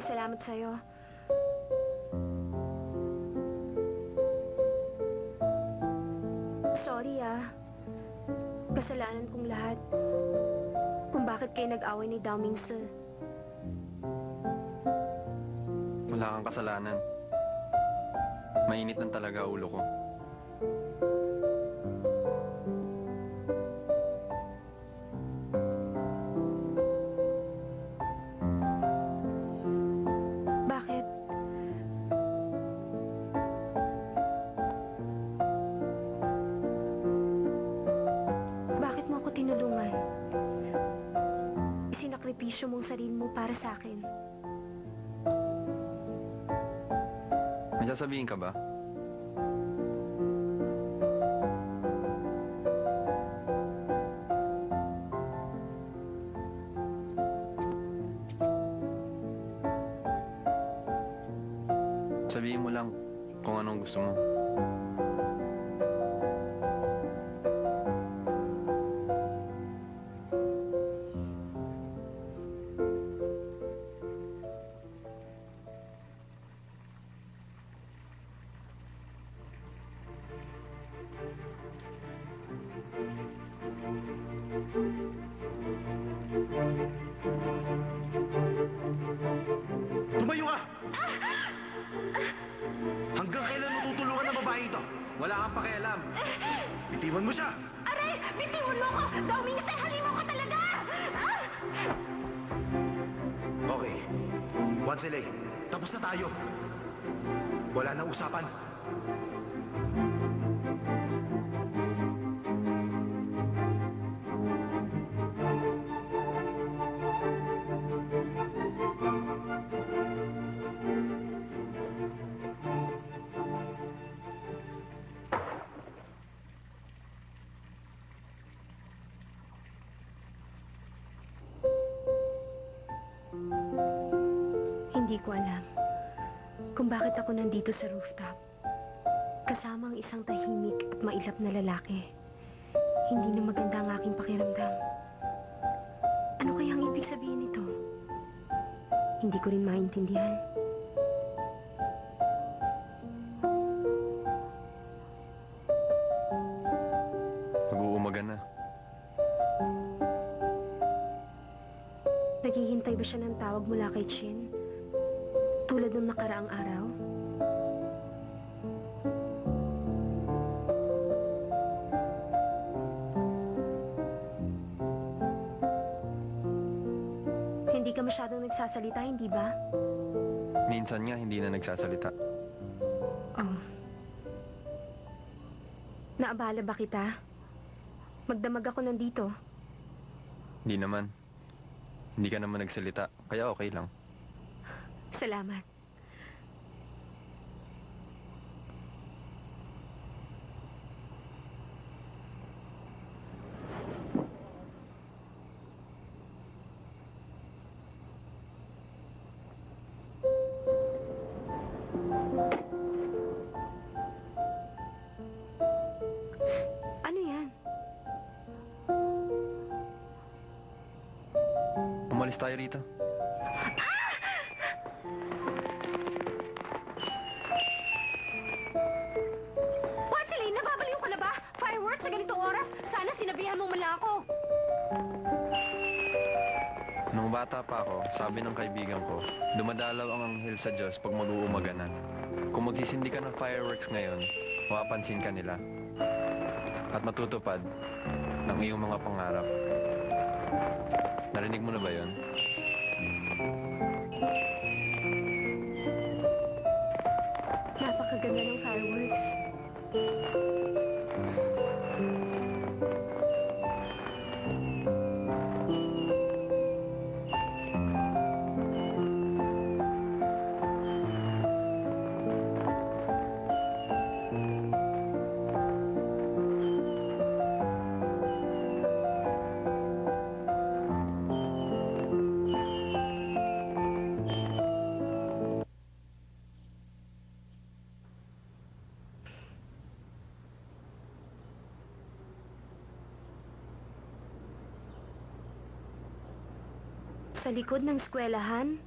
salamat sa'yo. Sorry kasalanan kong lahat kung bakit kayo nag-away ni Dao Mingse. Wala kang kasalanan. Mainit lang talaga ulo ko. Bakit? Bakit mo ako tinulungan? Isinakripisyo mong sarili mo para sa akin. May sasabihin ka ba? Sabihin mo lang kung anong gusto mo. Tumayo ka! Hanggang kailan mo tutulungan ang babae ito? Wala kang pakialam. Bitiwan mo siya! Aray! Bitiwan mo ko! Dao Mingse, halimaw ka talaga! Okay. Wansele, tapos na tayo. Wala nang usapan. Hindi ko alam kung bakit ako nandito sa rooftop. Kasama ang isang tahimik at mailap na lalaki. Hindi na maganda ang aking pakiramdam. Ano kaya ang ibig sabihin nito? Hindi ko rin maintindihan. Mag-uumaga na. Naghihintay ba siya ng tawag mula kay Chin? Tulad ng nakaraang araw? Hindi ka masyadong nagsasalita, hindi ba? Minsan nga hindi na nagsasalita. Oh. Naabala ba kita? Magdamag ako nandito. Hindi naman. Hindi ka naman nagsalita, kaya okay lang. Salamat. Ano yan? Umalis tayo rito. Watchley, nababaliw ka na ba? Fireworks sa ganitong oras? Sana sinabihan mo mula ako. Nung bata pa ako, sabi ng kaibigan ko, dumadalaw ang anghel sa Diyos pag mag-uumaga na. Kung magsisindi ka ng fireworks ngayon, mapapansin ka nila. At matutupad ng iyong mga pangarap. Narinig mo na ba yon? Napakaganda ng fireworks. Sa likod ng eskwelahan,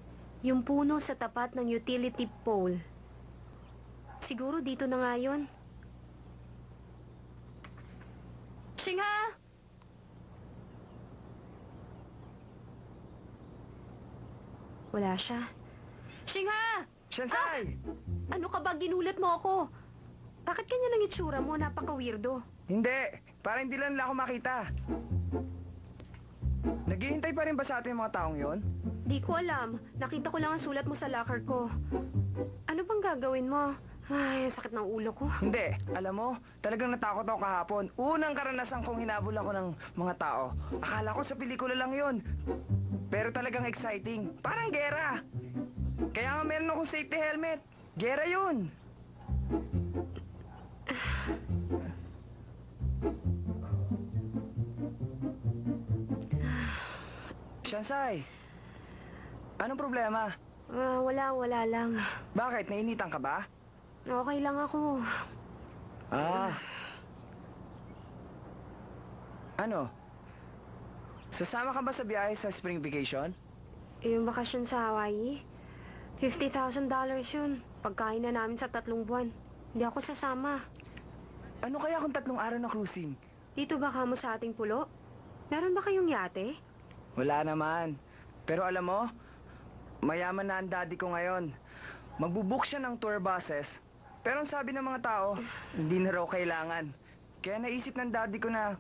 Yung puno sa tapat ng utility pole. Siguro dito na nga yun. Shinga! Wala siya. Shinga! Shansai! Ano ka ba? Ginulat mo ako. Bakit kanya lang itsura mo? Napaka-weirdo. Hindi, para hindi lang nila ako makita. Naghihintay pa rin ba sa atin yung mga taong yon? Di ko alam. Nakita ko lang ang sulat mo sa locker ko. Ano bang gagawin mo? Ay, ang sakit ng ulo ko. Hindi, alam mo, talagang natakot ako kahapon. Unang karanasan kong hinabol ako ng mga tao. Akala ko sa pelikula lang yon. Pero talagang exciting. Parang gera. Kaya nga meron akong safety helmet. Gera yun. Shansai, anong problema? Wala lang. Bakit? Nainitan ka ba? Okay lang ako. Ah. Ano? Sasama ka ba sa biyahe sa spring vacation? Yung bakasyon sa Hawaii, $50,000 yun. Pagkain na namin sa 3 buwan. Hindi ako sasama. Ano kaya kung 3 araw na cruising? Dito ba kamo sa ating pulo? Meron ba kayong yate? Wala naman. Pero alam mo, mayaman na ang daddy ko ngayon. Magbubook siya ng tour buses. Pero ang sabi ng mga tao, hindi na raw kailangan. Kaya naisip ng daddy ko na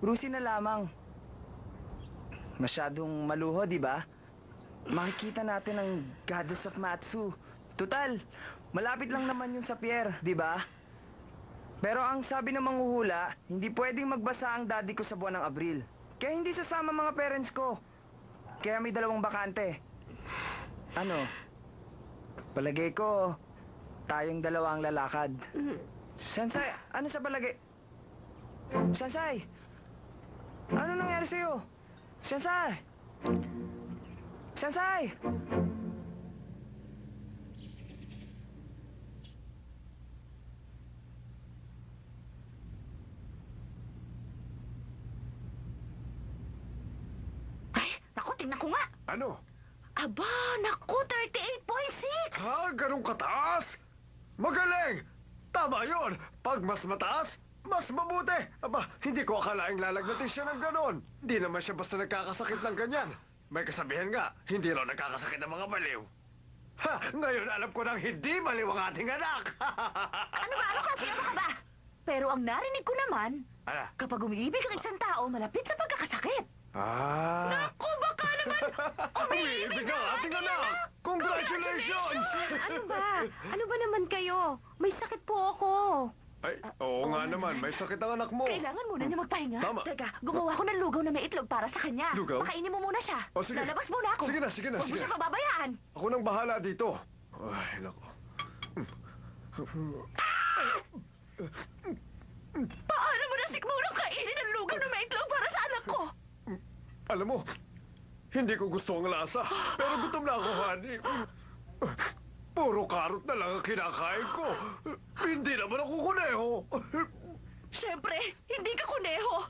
cruising na lamang. Masyadong maluho, di ba? Makikita natin ang Goddess of Matsu. Total, malapit lang naman yun sa pier, di ba? Pero ang sabi ng manghuhula, hindi pwedeng magbasa ang daddy ko sa buwan ng Abril. Kaya hindi sasama mga parents ko. Kaya may 2 bakante. Ano? Palagay ko, tayong 2 ang lalakad. Sansay, ano sa palagay? Sansay! Ano nangyari sa'yo? Sansay! Sansay! Ay, naku, tingnan ko nga. Ano? Aba, naku, 38.6. Ganun kataas? Magaling! Tama yon. Pag mas mataas, mas mabuti. Aba, hindi ko akalaing lalagnatin siya ng ganon. Hindi naman siya basta nagkakasakit ng ganyan. May kasabihan nga, hindi raw nagkakasakit ng mga baliw. Ha! Ngayon alam ko nang hindi baliw ang ating anak! Ano ba? Ano kasi? Ano ka ba? Pero ang narinig ko naman, Ano? kapag umiibig ang isang tao, malapit sa pagkakasakit. Naku, baka naman Umiibig ang ating anak! Congratulations! Ano ba? Ano ba naman kayo? May sakit po ako. Ay, oo nga naman, may sakit ang anak mo. Kailangan muna niya magpahinga. Tama. Teka, gumawa ko ng lugaw na may itlog para sa kanya. Lugaw? Pakainin mo muna siya. O, sige. Lalabas muna ako. Sige na, sige na, Huwag mo sige. siya pababayaan. Ako nang bahala dito. Ay, naku. Paano mo nasikmurang kainin ang lugaw na may itlog para sa anak ko? Alam mo, hindi ko gusto ang lasa. Pero gutom na ako, honey. Puro karot na lang ang kinakain ko. Hindi naman ako kuneho. Siyempre, hindi ka kuneho.